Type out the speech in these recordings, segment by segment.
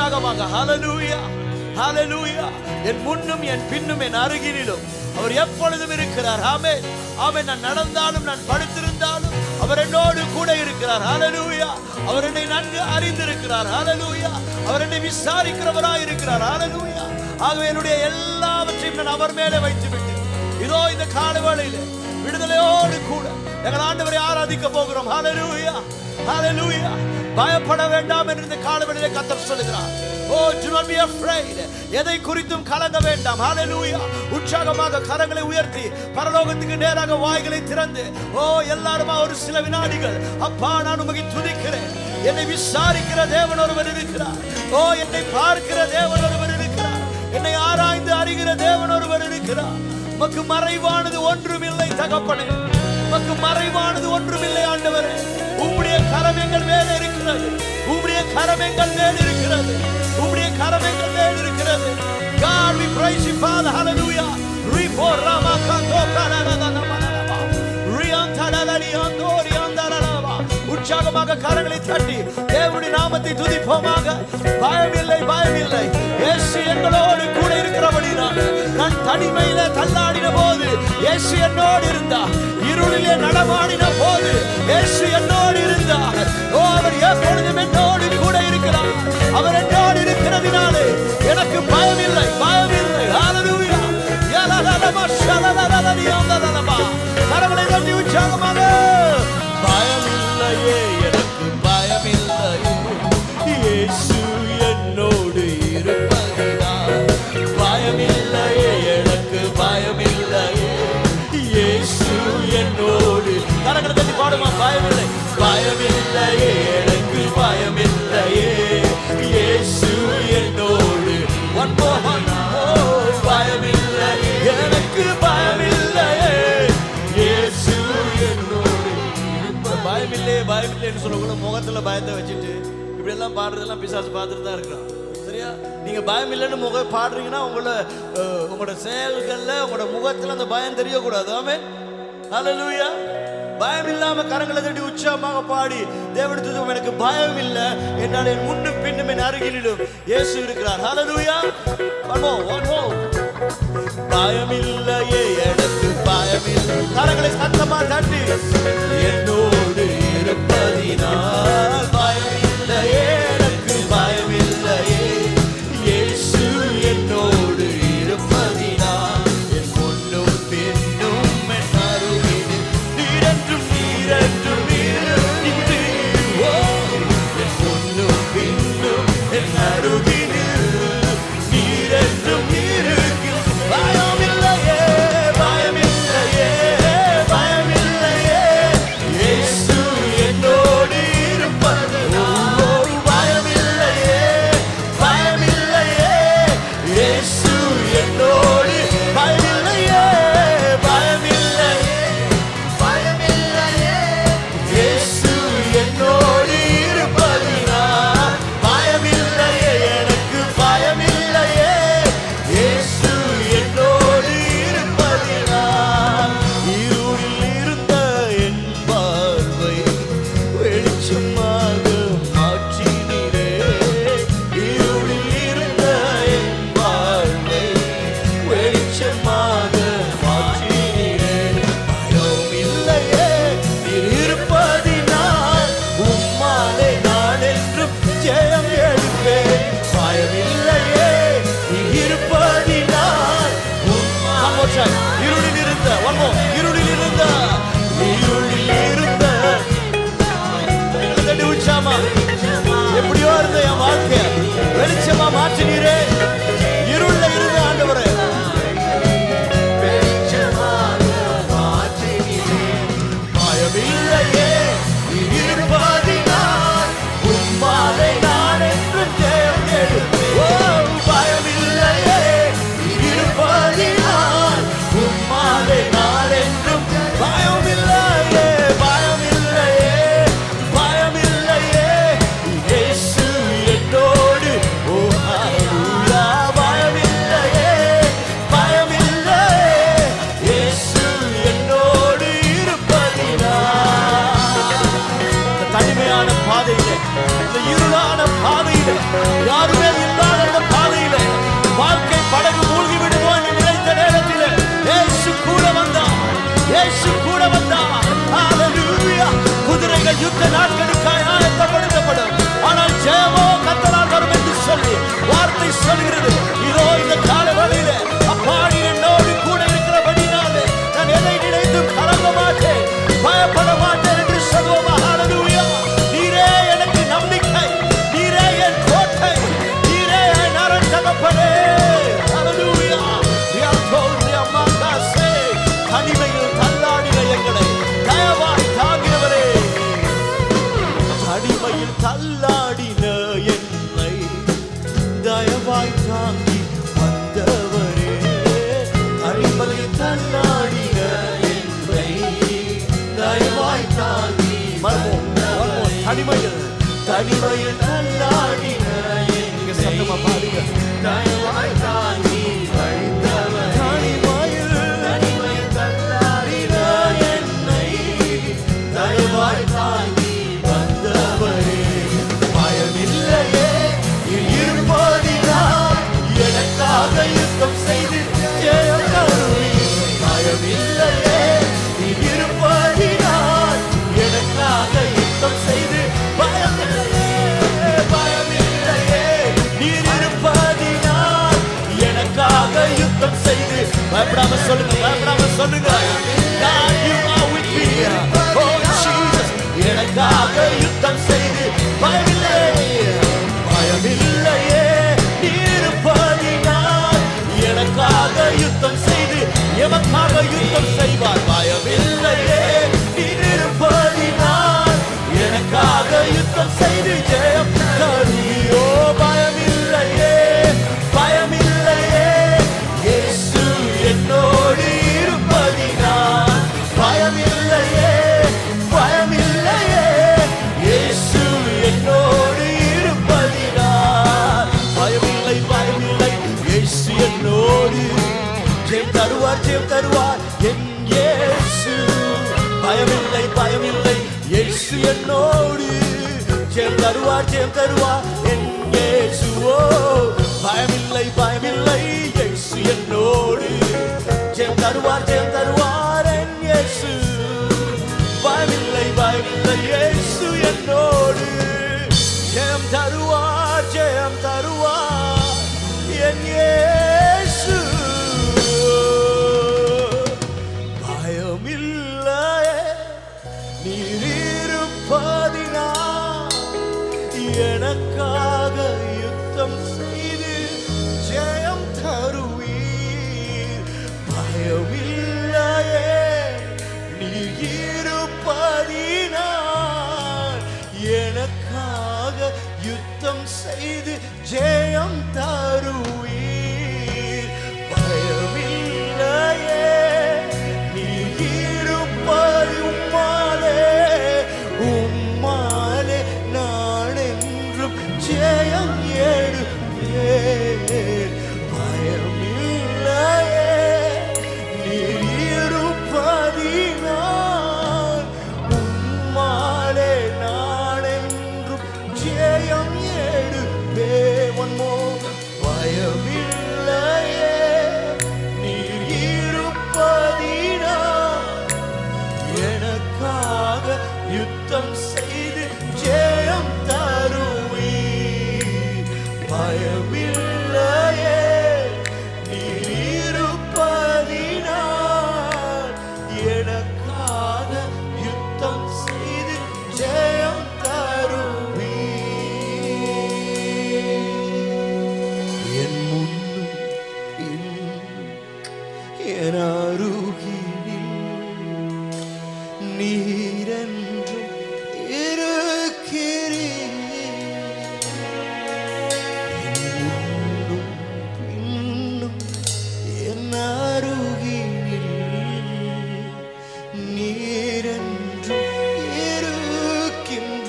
உற்சாகமாக. ஹல்லேலூயா, ஹல்லேலூயா. என் முன்னும் என் பின்னும் என் அருகிலும் அவர் எப்பொழுதும் இருக்கிறார். ஆமென், ஆமென். நான் நடந்தாலும் நான் படுத்திருந்தாலும் அவர் என்னோடு கூட இருக்கிறார். ஹல்லேலூயா. அவர் என்னை நன்கு அறிந்திருக்கிறார். ஹல்லேலூயா. அவர் என்னை விசாரிக்கிறவராய் இருக்கிறார். ஹல்லேலூயா. ஆகவே என்னுடைய எல்லாவற்றையும் நான் அவர் மேலே வைத்து விட்டு இதோ இந்த காலை வேளையிலே விடுதலையோடு கூட எங்கள் ஆண்டவரை ஆராதிக்க போகிறோம். ஹல்லேலூயா, ஹல்லேலூயா. பயப்பட வேண்டாம் என்று இந்த காலை வேளையிலே கர்த்தர் சொல்லுகிறார். Oh, do not be afraid. எதை குறித்தும் கலங்க வேண்டாம். ஹல்லேலூயா. உற்சாகமாக கரங்களை உயர்த்தி பரலோகத்துக்கு நேராக வாய்களை திறந்து எல்லாரும் ஒரு சில வினாடிகள் அப்பா நான் உம்மை துதிக்கிறேன். என்னை விசாரிக்கிற தேவன் ஒருவர் இருக்கிறார். என்னை பார்க்கிற தேவன் ஒருவர் இருக்கிறார். என்னை ஆராய்ந்து அறிகிற தேவன் ஒருவர் இருக்கிறார். உமக்கு மறைவானது ஒன்றுமில்லை தகப்பனே. உமக்கு மறைவானது ஒன்றுமில்லை ஆண்டவரே. உம்முடைய கரம் எங்கள் மேலே இருக்கிறது. உம்முடைய கரம் எங்கள் மேலே இருக்கிறது. உம்முடைய கரம் எங்கள் மேலே இருக்கிறது. God, we praise you, Father. Hallelujah. உற்சாகமாக கரங்களை தட்டி தேவனுடைய நாமத்தை துதிப்போமாக. பயமில்லை, பயமில்லை. இயேசு எங்களோடு கூட இருக்கிறபடினால் நான் தனிமையில தள்ளாடின போது இயேசு என்னோடு இருந்தார். இருளிலே நடமாடின போது இயேசு என்னோடு இருந்தார். அவர் எப்பொழுதும் என்னோடு கூட இருக்கிறார். அவர் என்னோடு இருக்கிறதினாலே எனக்கு பயமில்லை, பயமில்லை. ஹல்லேலூயா. யலலலமா ஷலலலலலியந்தலலமா. கரங்களை தட்டி உற்சாகமாக. பயமில்லையே, எனக்கு பயமில்லையே. இயேசு என்னோடு இருப்பதினால் பயமில்லையே, எனக்கு பயமில்லையே. இயேசு என்னோடு. கரங்களை தட்டி பாடுமா. பயமில்லை, பயமில்லையே, எனக்கு பயமில்லையே. இயேசு என்னோடு. One more, பயமில்லை, எனக்கு பயமில்லையே. இயேசு என்னோடு. பயமில்லை, பயமில்லைன்னு சொல்லக்கூட முகத்துல பயத்தை வச்சுட்டு இப்படி எல்லாம் பாடுறதெல்லாம் பிசாசு பார்த்துட்டு தான் இருக்கிறான். சரியா? நீங்க பயம் இல்லைன்னு பாடுறீங்கன்னா உங்களோட செயல்கள்ல உங்களோட முகத்துல அந்த பயம் தெரியக்கூடாது. ஆமென், ஹல்லேலூயா. பயம் இல்லாம கரங்களை தட்டி உற்சாகமாக பாடி தேவனுக்கு எனக்கு பயம் இல்லை என்றால் என் முன்னும் பின்னும் என் அருகிலும் இயேசு இருக்கிறார். ஹல்லேலூயா. பயமில்லையே, எனக்கு பயமில்லை. கரங்களை சத்தமா தட்டி என்னோடு இருப்பதினால் பயமில்லையே, எனக்கு பயமில்லையே. இயேசு என்னோடு இருப்பதினால் என் முன்னும் பின்னும் என் அருகில் நீரென்றும் நீரென்றும் நீரென்று. என் முன்னும் பின்னும் என் அருகில் நீரென்றும் நீருக்கு. பயமில்லையே, பயமில்லையே, பயமில்லையே. இயேசு என்னோடு இருப்பதினால் பயமில்லையே, பயமில்லையே. இயேசு என்னோடு. பயமில்லையே, பயமில்லையே, பயமில்லையே. இயேசு என்னோடு இருப்பதினால் பயமில்லையே, எனக்கு பயமில்லையே. இயேசு என்னோடு இருப்பதினால் இருளில் இருந்த என் பார்வை வெளிச்சமாக மாற்றினீரே. இருளில் இருந்த என் பார்வை வெளிச்சமாக மாற்றினீரே. பயமில்லையே, நீர் இருப்பதினால் உம்மாலே நான் என்றும் ஜெயம் எடுப்பேன். பயமில்லையே, நீர் இருப்பதினால் இருளில் இருந்த இருளில் இருந்த உச்சாமா எப்படியோ இருந்த என் வாழ்க்கைய வெளிச்சமா மாற்றினீரே. இருள்ல இருந்த ஆண்டவரே பயமில்லையே, நீர் இருப்பதினால் உம்மாலே நான் என்றும் ஜெயம் எடுப்பேன். பயமில்லையே, நீர் இருப்பதினால் உம்மாலே நான் என்றும். பயமில்லையே, பயமில்லையே, பயமில்லையே. இயேசு பயப்படாம சொல்லுங்க, பயப்படாம சொல்லுங்க. God, you are with me. Oh Jesus, எனக்காக யுத்தம் செய்து பயமில்லை, பயமில்லையே இருப்பதினால். எனக்காக யுத்தம் செய்து எமக்காக யுத்தம் செய்வார். பயமில்லையே இருப்பதினால். எனக்காக யுத்தம் செய்து ஜெயம் தருவியோ. பயமில்லையே, பயமில்லையே இயேசு என்னோடு இருப்பதினால். பயமில்லையே, பயமில்லையே இயேசு என்னோடு இருப்பதினால். பயமில்லை, பயமில்லை இயேசு என்னோடு. ஜெயம் தருவார், ஜெயம் தருவார் என் இயேசு. பயமில்லை, பயமில்லை இயேசு என்னோடு. ஜெயம் தருவார், ஜெயம் தருவார் என் இயேசுவோ. பயமில்லை, பயமில்லை இயேசு என்னோடு. ஜெயம் தருவார், ஜெயம் தருவார் என் இயேசு. பயமில்லை, பயமில்லை இயேசு என்னோடு. ஜெயம் தருவார், ஜெயம் தருவார் என் இயேசு. பயமில்லையே நீர் இருப்பதினால். எனக்காக யுத்தம் செய்து ஜெயம் தருவீர். பயமில்லையே நீர் இருப்பதினால். எனக்காக யுத்தம் செய்து ஜெயம் தருவீர். பயமில்லையே நீர் இருப்பது உம்மாலே. உம்மாலே நான் என்றும் ஜெயம் எடுப்பேன். பயமில்லையே நீர் இருப்பதினால். உம்மாலே நான் என்றும் ஜெயம் எடுப்பேன். One more. பயமில்லையே நீர் இருப்பதினால். எனக்காக யுத்தம் செய்து ஜெயம் தருவீர். பயமில்லையே நீர் இருப்பதினால். எனக்காக யுத்தம் செய்து ஜெயம் தருவீர். என் முன்னும் பின்னும் என் அருகினில் நீரென்றும் இருக்கிறீர். என் முன்னும் பின்னும் என் அருகினில் நீரென்றும்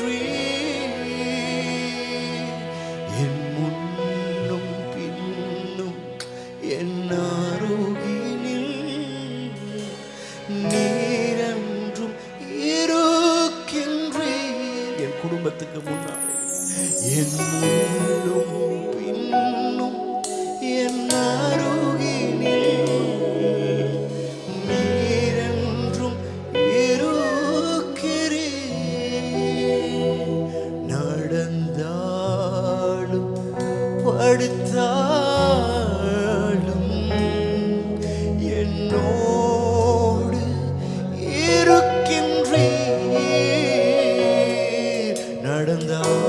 இருக்கின்றீர். என் முன்னும் பின்னும் என் அருகினில் நீரென்றும் இருக்கின்றீர். என் குடும்பத்துக்கு முன்னாலே என் முன்னும் பின்னும் என் அருகினில் நீரென்றும் இருக்கிறீர். நடந்தாலும் படுத்தாலும் என்னோடு இருக்கின்றீர். நடந்தாலும்